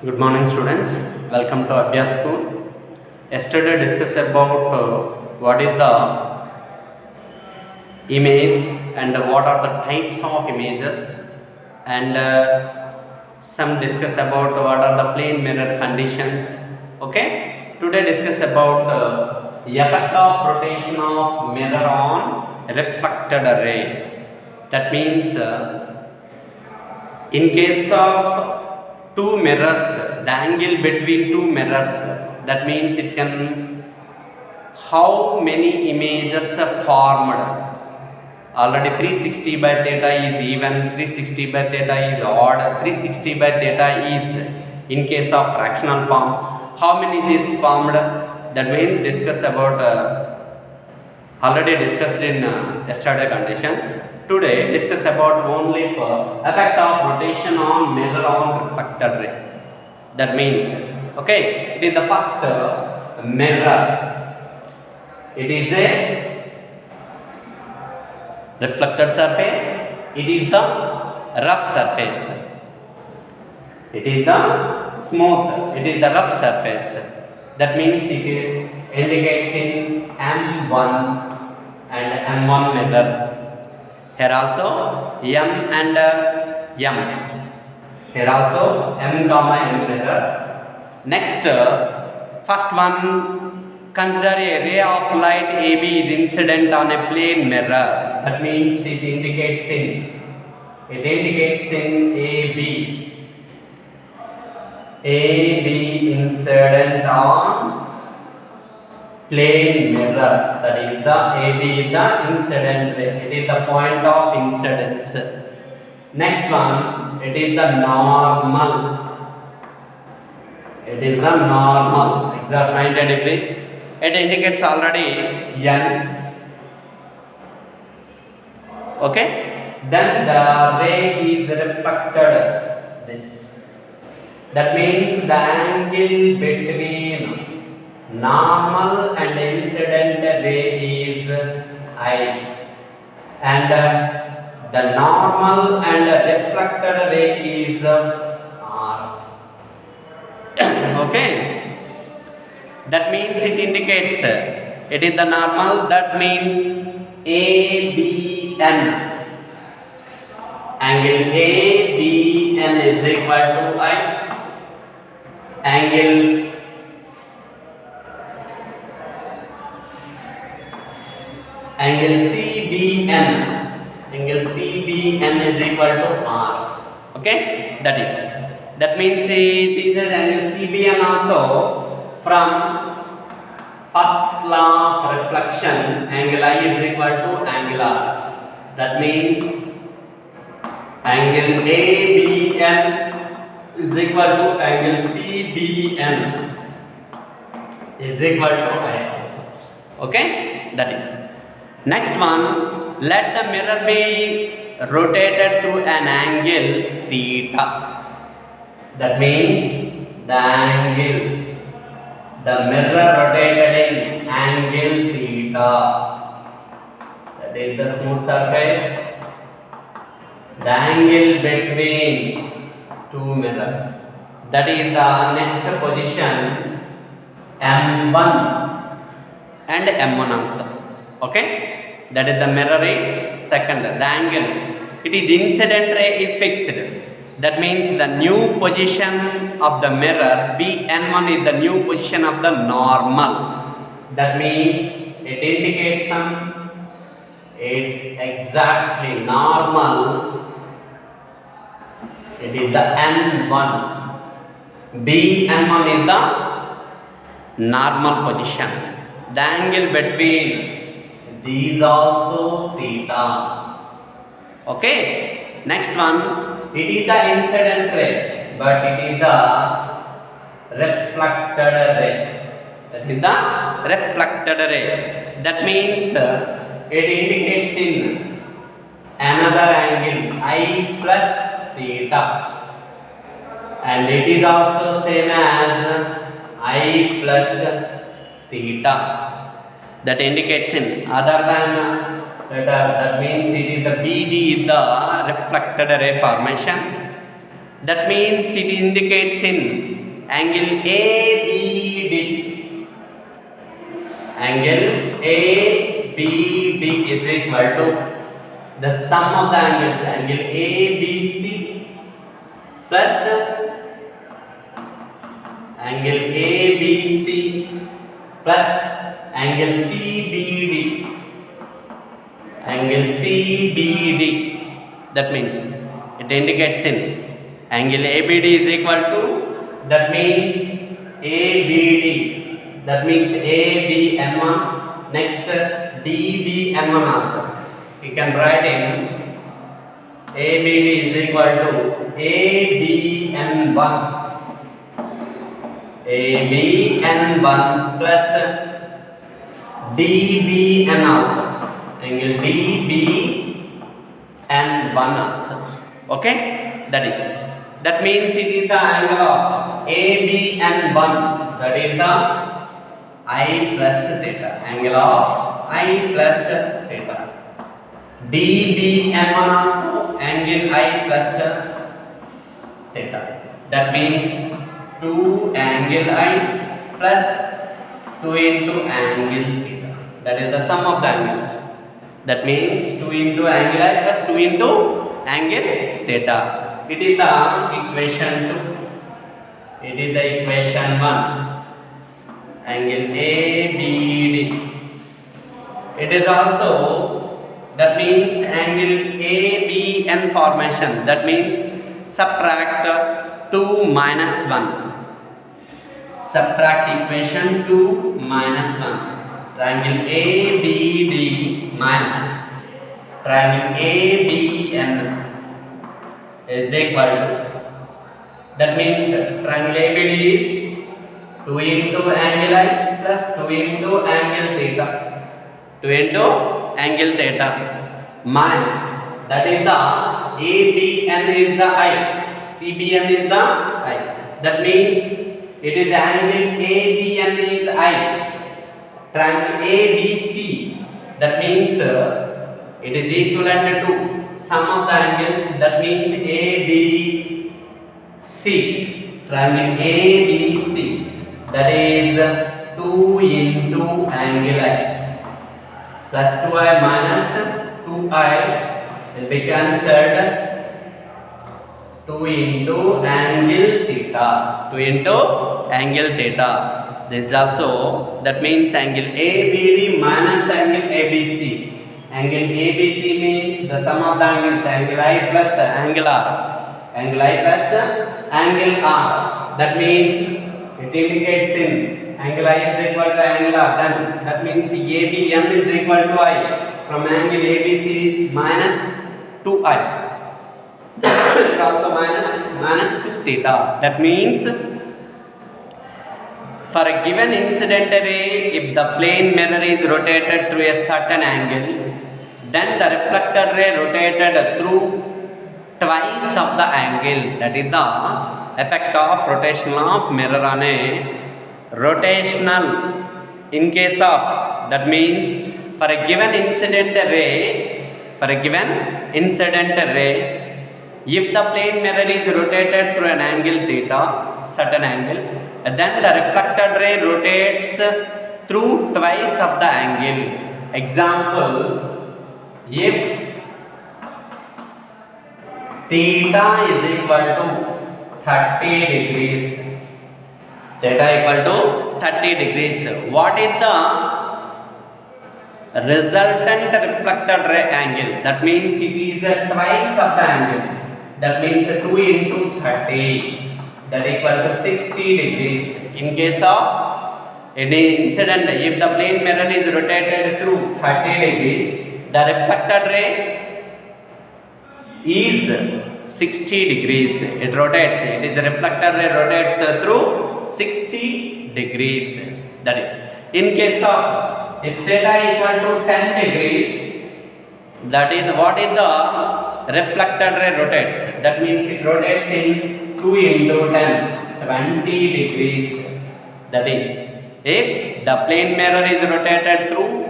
Good morning, students. Welcome to Abhyas School. Yesterday discussed about what is the image and what are the types of images, and some discuss about what are the plane mirror conditions. Okay. Today discuss about effect of rotation of mirror on reflected array. That means in case of two mirrors, the angle between two mirrors, that means it can how many images are formed. Already 360 by theta is even, 360 by theta is odd, 360 by theta is in case of fractional form. How many is formed? That means discuss about already discussed in yesterday conditions. Today discuss about only for effect of rotation on mirror on reflected ray. That means okay, it is the first mirror. It is a reflected surface. It is the rough surface. It is the smooth. It is the rough surface. That means it indicates in M1 and M1 mirror. Here also M and M. Here also M comma M mirror. Next, first one, consider a ray of light AB is incident on a plane mirror. That means it indicates in AB incident on plane mirror. That is the AB is the incident ray. It is the point of incidence. Next one, it is the normal. It is the normal, exact 90 degrees. It indicates already N. Okay. Then the ray is reflected. This. That means the angle between normal and incident ray is I, and the normal and reflected ray is R. Okay. That means it indicates it is the normal. That means ABN. Angle ABN is equal to I. Angle CBN. Angle CBN is equal to R. Okay, that means it is an angle CBN also from first law of reflection. Angle I is equal to angle R. That means angle ABN is equal to angle CBN is equal to I also. Okay, that is. Next one, let the mirror be rotated through an angle theta. That means the mirror rotated in angle theta. That is the smooth surface. The angle between two mirrors. That is the next position M1 and M1 also. Okay. That is the mirror is second. The angle, it is incident ray is fixed. That means the new position of the mirror BN1 is the new position of the normal. That means it indicates it exactly normal. It is the N1. BN1 is the normal position. The angle between these also theta. Okay. Next one, it is the incident ray, but it is the reflected ray. That is the reflected ray. That means it indicates in another angle I plus theta, and it is also same as I plus theta. That indicates in other than that means it is the BD is the reflected ray formation. That means it indicates in angle ABD. Angle ABD is equal to the sum of the angles, angle ABC plus angle ABC plus angle CBD. Angle CBD. That means it indicates in angle ABD is equal to, that means ABD, that means ABN1, next DBN1 also. You can write in ABD is equal to ABN1, ABN1 plus DBN also, angle DBN1 also. Okay, that means it is the angle of ABN1, that is the I plus theta, angle of I plus theta. DBN1 also angle I plus theta. That means 2 angle I plus 2 into angle theta. That is the sum of the angles. That means 2 into angle I plus 2 into angle theta. It is the equation 2. It is the equation 1. Angle ABD. It is also, that means angle ABN formation. That means subtract 2 minus 1. Subtract equation 2 minus 1. Triangle ABD minus triangle ABN is equal to, that means triangle ABD is 2 into angle I plus 2 into angle theta. 2 into angle theta minus, that is the ABN is the I, CBN is the I. That means it is angle ABN is I, triangle ABC. That means it is equivalent to sum of the angles. That means ABC, triangle ABC. That is 2 into angle I plus 2I minus 2I will be cancelled. 2 into angle theta. 2 into angle theta. This is also, that means angle ABD minus angle ABC. Angle ABC means the sum of the angles, angle I plus angle R. Angle I plus angle R. That means it indicates in angle I is equal to angle R. Then that means ABN is equal to I from angle ABC minus 2I. Also minus 2 theta. That means for a given incident ray, if the plane mirror is rotated through a certain angle, then the reflected ray rotated through twice of the angle. That is the effect of rotation of mirror on a rotational. In case of, that means for a given incident ray, if the plane mirror is rotated through an angle theta, certain angle, then the reflected ray rotates through twice of the angle. Example, if theta is equal to 30 degrees, theta equal to 30 degrees, what is the resultant reflected ray angle? That means it is twice of the angle. That means 2 into 30, that equal to 60 degrees. In case of any incident, if the plane mirror is rotated through 30 degrees, the reflected ray is 60 degrees. It rotates. It is the reflected ray rotates through 60 degrees. That is. In case of, if theta equal to 10 degrees, that is what is the reflected ray rotates. That means it rotates in 2 into 10, 20 degrees. That is, if the plane mirror is rotated through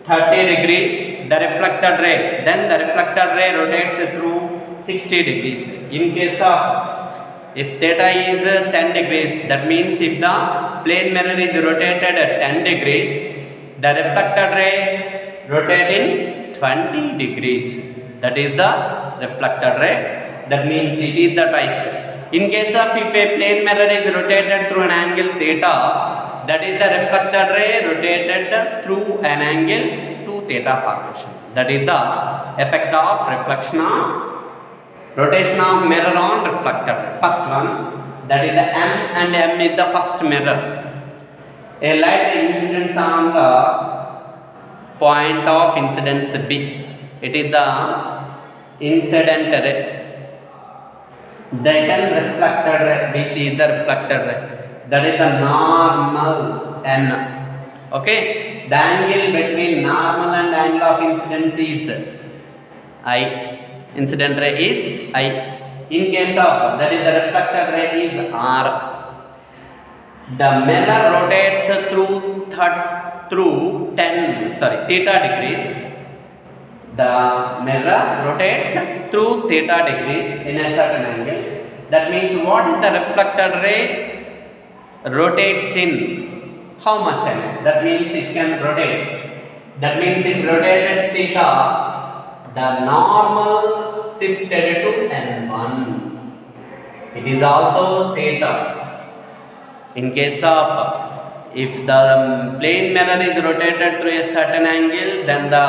30 degrees, the reflected ray, then the reflected ray rotates through 60 degrees. In case of If theta is 10 degrees, that means if the plane mirror is rotated at 10 degrees, the reflected ray rotate in 20 degrees. That is the reflected ray. That means it is the twice. In case of if a plane mirror is rotated through an angle theta, that is the reflected ray rotated through an angle 2 theta formation. That is the effect of reflection of rotation of mirror on reflected ray. First one, that is the M, and M is the first mirror. A light incidence on the point of incidence B. It is the incident ray. Then reflected ray, BC is the reflected ray. That is the normal N. Okay, the angle between normal and angle of incidence is I. Incident ray is I. In case of that is the reflected ray is R. The mirror rotates through theta degrees. The mirror rotates through theta degrees in a certain angle. That means what is the reflected ray rotates in how much angle? That means it can rotate. That means it rotated theta. The normal shifted to N1. It is also theta. In case of if the plane mirror is rotated through a certain angle, then the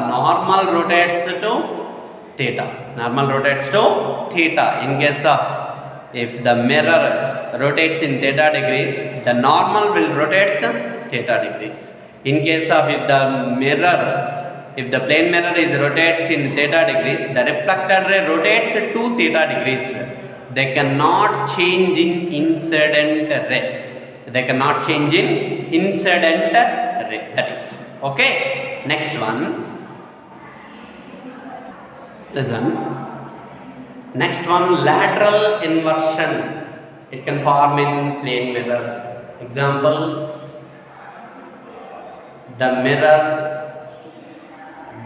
normal rotates to theta. Normal rotates to theta. In case of if the mirror rotates in theta degrees, the normal will rotate theta degrees. In case of if the plane mirror is rotates in theta degrees, the reflected ray rotates to theta degrees. They cannot change in incident ray. They cannot change in incident ray. That is okay. Next one. Listen. Next one, lateral inversion. It can form in plane mirrors. Example, the mirror.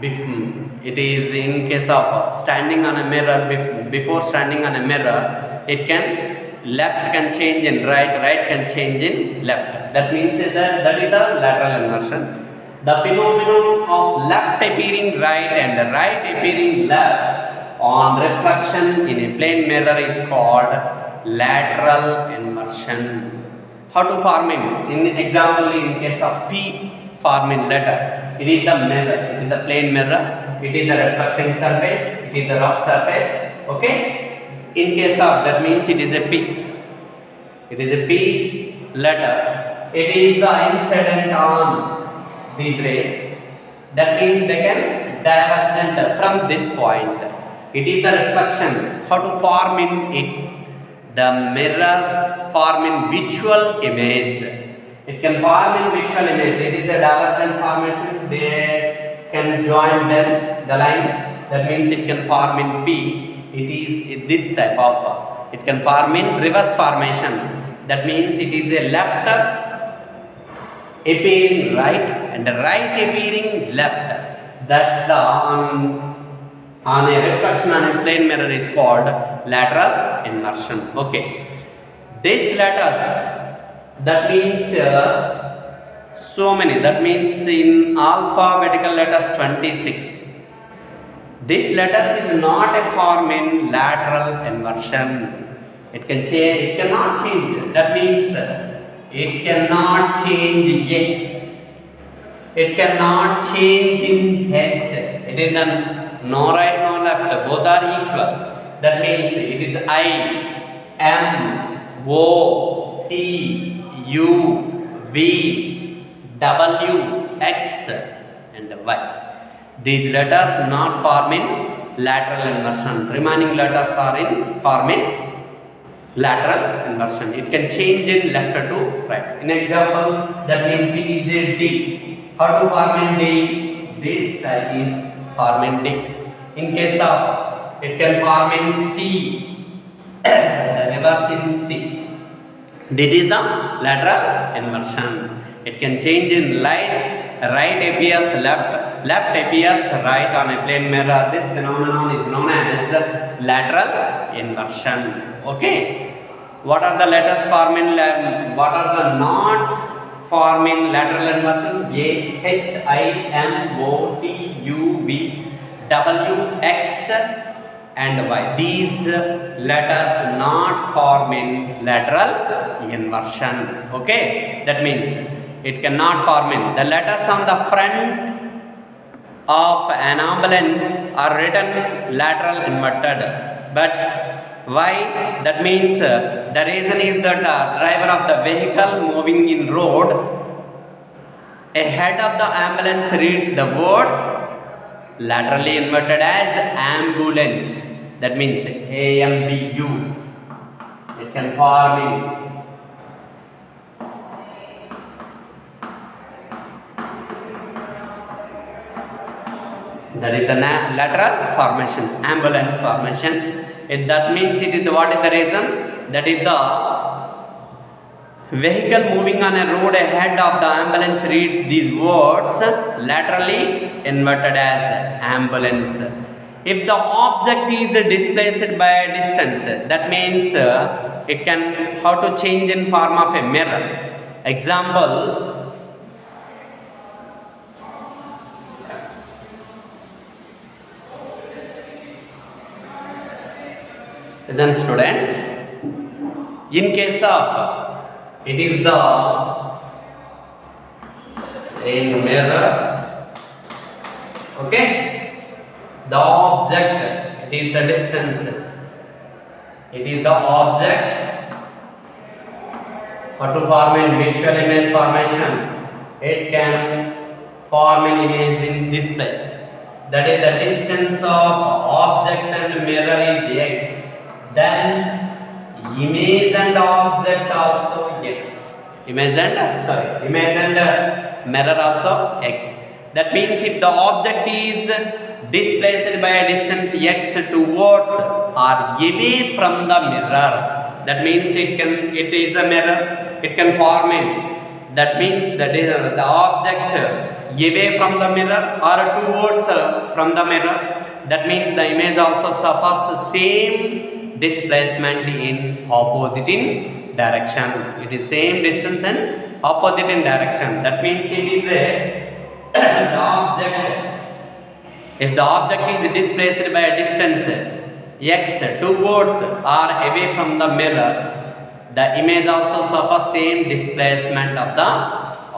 It is in case of standing on a mirror. Before standing on a mirror, it can left can change in right, right can change in left. That means that is the lateral inversion. The phenomenon of left appearing right and right appearing left on reflection in a plane mirror is called lateral inversion. How to form it? In example, in case of P form in letter, it is the mirror, it is the plane mirror, it is the reflecting surface, it is the rough surface. Okay. In case of that means it is a P. It is a P letter. It is the incident on these rays. That means they can divergent from this point. It is the reflection. How to form in it? The mirrors form in visual image. It can form in visual image. It is a divergent formation. They can join them, the lines. That means it can form in P. It is this type of. It can form in reverse formation. That means it is a left appearing right and right appearing left. That the on a reflection on a plane mirror is called lateral inversion. Okay. This letters, that means so many. That means in alphabetical letters 26. This letters is not a form in lateral inversion. It can change. It cannot change. That means it cannot change A. It cannot change in H. It is no right, no left. Both are equal. That means it is I, M, O, T, U, V, W, X and Y. These letters not form in lateral inversion. Remaining letters are in form in lateral inversion. It can change in left to right. In example, that means it is a D. How to form in D? This type is form in D. In case of it can form in C. Reverse in C. This is the lateral inversion. It can change in right appears left appears right on a plane mirror. This phenomenon is known as lateral inversion. Okay. What are the letters form in what are the not form in lateral inversion? A, H, I, M, O, T, U, V, W, X and Y. These letters not form in lateral inversion. Okay, that means it cannot form in. The letters on the front of an ambulance are written lateral inverted, but why? That means the reason is that driver of the vehicle moving in road ahead of the ambulance reads the words laterally inverted as ambulance. That means AMBU. It can form in. That is the lateral formation, ambulance formation. That means it is what is the reason? That is the vehicle moving on a road ahead of the ambulance reads these words laterally inverted as ambulance. If the object is displaced by a distance, that means it can how to change in form of a mirror. Example, then students, in case of it is the in mirror, okay, the object, it is the distance, it is the object. What to form in virtual image formation? It can form an image in this place. That is the distance of object and mirror is x. Then image and object also x. Image and mirror also x. That means if the object is displaced by a distance x towards or away from the mirror, that means it is a mirror, it can form in. That means that is the object away from the mirror or towards from the mirror. That means the image also suffers same displacement in opposite in direction. It is same distance and opposite in direction. That means it is a the object. If the object is displaced by a distance x towards or away from the mirror, the image also suffers same displacement of the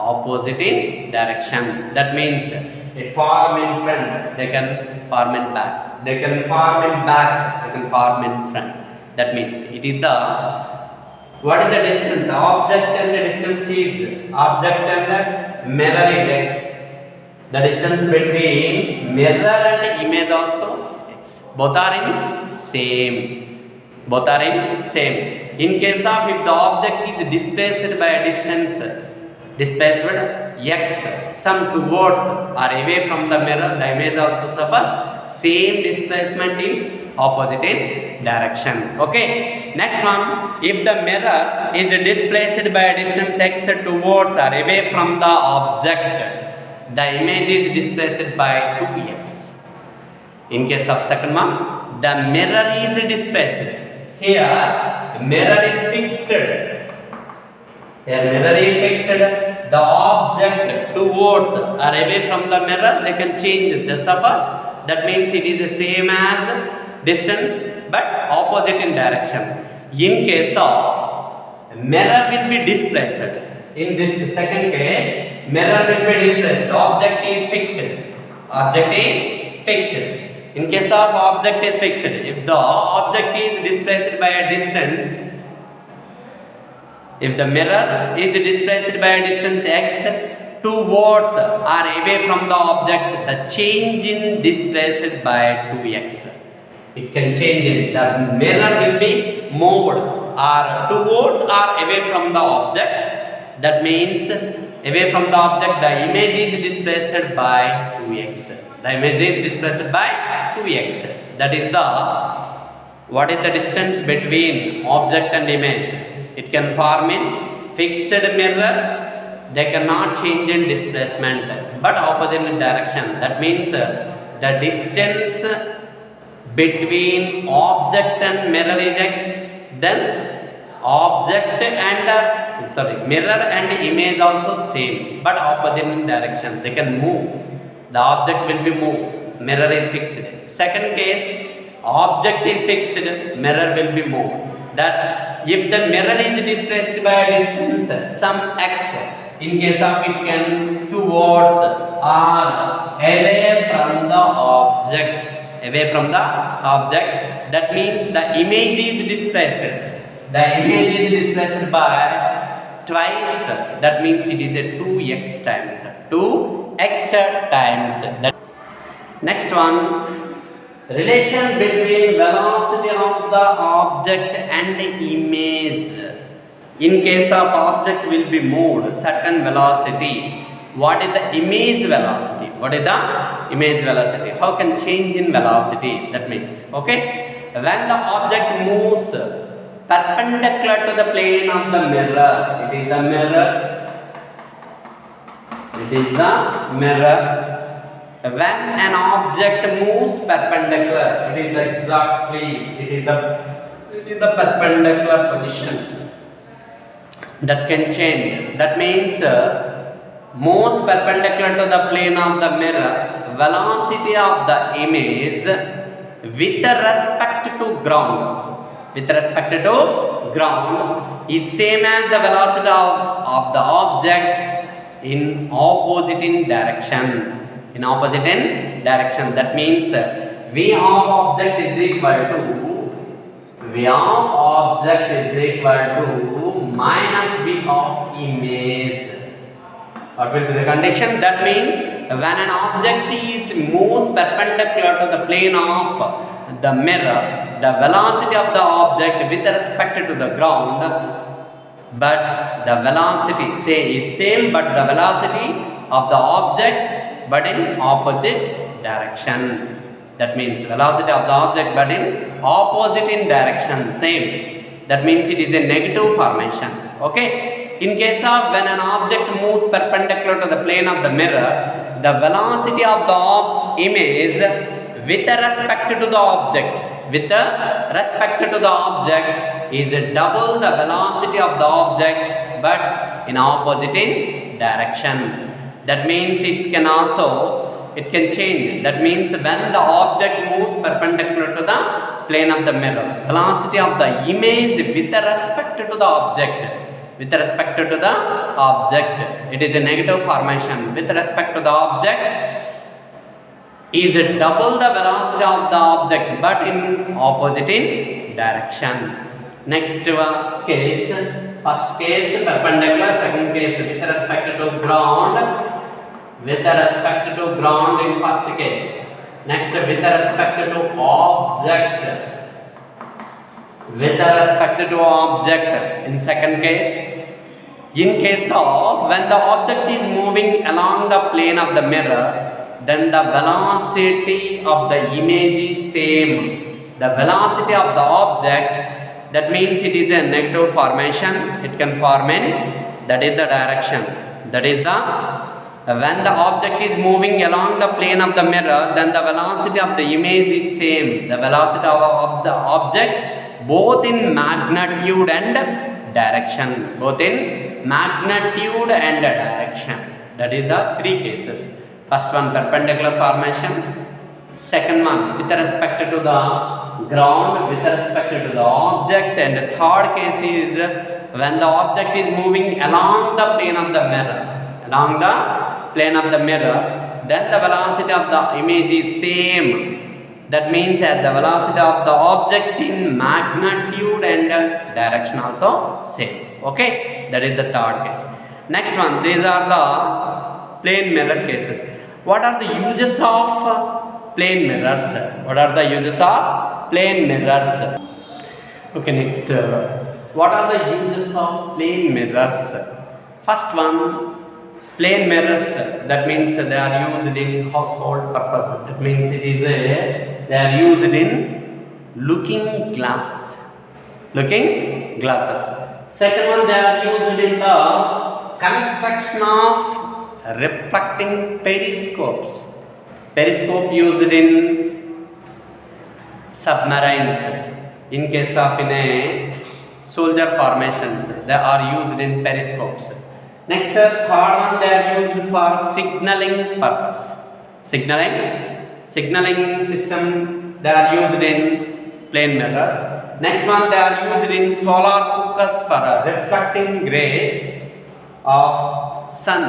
opposite in direction. That means it form in front, they can form in back. They can form in back, they can form in front. That means it is the, what is the distance? Object and the distance is, object and the mirror is x. The distance between mirror and image also x. Both are in same. Both are in same. In case of if the object is displaced by a distance, displaced x, some towards or away from the mirror, the image also suffers same displacement in opposite in direction. Okay, next one, if the mirror is displaced by a distance x towards or away from the object, the image is displaced by 2x. In case of second one, the mirror is displaced. Here mirror is fixed. Here mirror is fixed. The object towards or away from the mirror, they can change the surface. That means it is the same as distance but opposite in direction. In case of mirror will be displaced. In this second case, mirror will be displaced. The object is fixed. Object is fixed. In case of object is fixed, if the object is displaced by a distance, if the mirror is displaced by a distance x towards or away from the object, the change in displaced by 2x. It can change it. The mirror will be moved or towards or away from the object. That means away from the object, the image is displaced by 2x. The image is displaced by 2x. That is the, what is the distance between object and image? It can form in fixed mirror. They cannot change in displacement but opposite in direction. That means the distance between object and mirror is x, then object and mirror and image also same but opposite in direction, they can move. The object will be moved, mirror is fixed. Second case, object is fixed, mirror will be moved. That if the mirror is displaced by a distance some x, in case of it can towards or away from the object, that means the image is displaced. The image is displaced by twice, that means it is a 2x times. That next one, relation between velocity of the object and image. In case of object will be moved certain velocity, what is the image velocity? How can change in velocity? That means, okay, when the object moves perpendicular to the plane of the mirror, it is the mirror. When an object moves perpendicular, it is the perpendicular position that can change. That means moves perpendicular to the plane of the mirror, velocity of the image with respect to ground is same as the velocity of the object in opposite in direction. That means v of object is equal to minus v of image. What will be the condition? That means when an object moves perpendicular to the plane of the mirror, the velocity of the object with respect to the ground, but the velocity is same, but the velocity of the object but in opposite direction. That means velocity of the object but in opposite in direction same. That means it is a negative formation. Okay. In case of when an object moves perpendicular to the plane of the mirror, the velocity of the image with respect to the object is double the velocity of the object but in opposite in direction. That means it can change. That means when the object moves perpendicular to the plane of the mirror, velocity of the image with respect to the object, it is a negative formation. With respect to the object is double the velocity of the object but in opposite in direction. Next case, first case perpendicular, second case with respect to ground in first case. Next with respect to object in second case. In case of when the object is moving along the plane of the mirror, then the velocity of the image is same. The velocity of the object, that means it is a negative formation. It can form in, that is the direction. That is the when the object is moving along the plane of the mirror, then the velocity of the image is same. The velocity of the object both in magnitude and direction. That is the three cases. First one perpendicular formation, second one with respect to the ground with respect to the object, and the third case is when the object is moving along the plane of the mirror, then the velocity of the image is same. That means that the velocity of the object in magnitude and direction also same. Okay, that is the third case. Next one, these are the plane mirror cases. What are the uses of plane mirrors? Okay, next, what are the uses of plane mirrors? First one, plane mirrors, that means they are used in household purpose. That means they are used in looking glasses. Second one, they are used in the construction of reflecting periscopes. Periscope used in submarines. In case of in a soldier formations, they are used in periscopes. Next, the third one, they are used for signaling purpose. Signaling system, they are used in plane mirrors. Next one, they are used in solar cookers for reflecting rays of sun.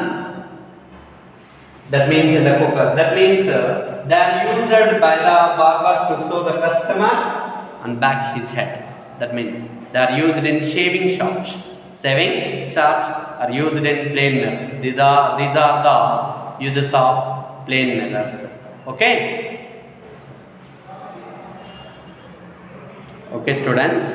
That means in the cooker. That means they are used by the barbers to show the customer and back his head. That means they are used in shaving shops. Shaving shops are used in plane mirrors. These are the uses of plane mirrors. Okay. Okay, students.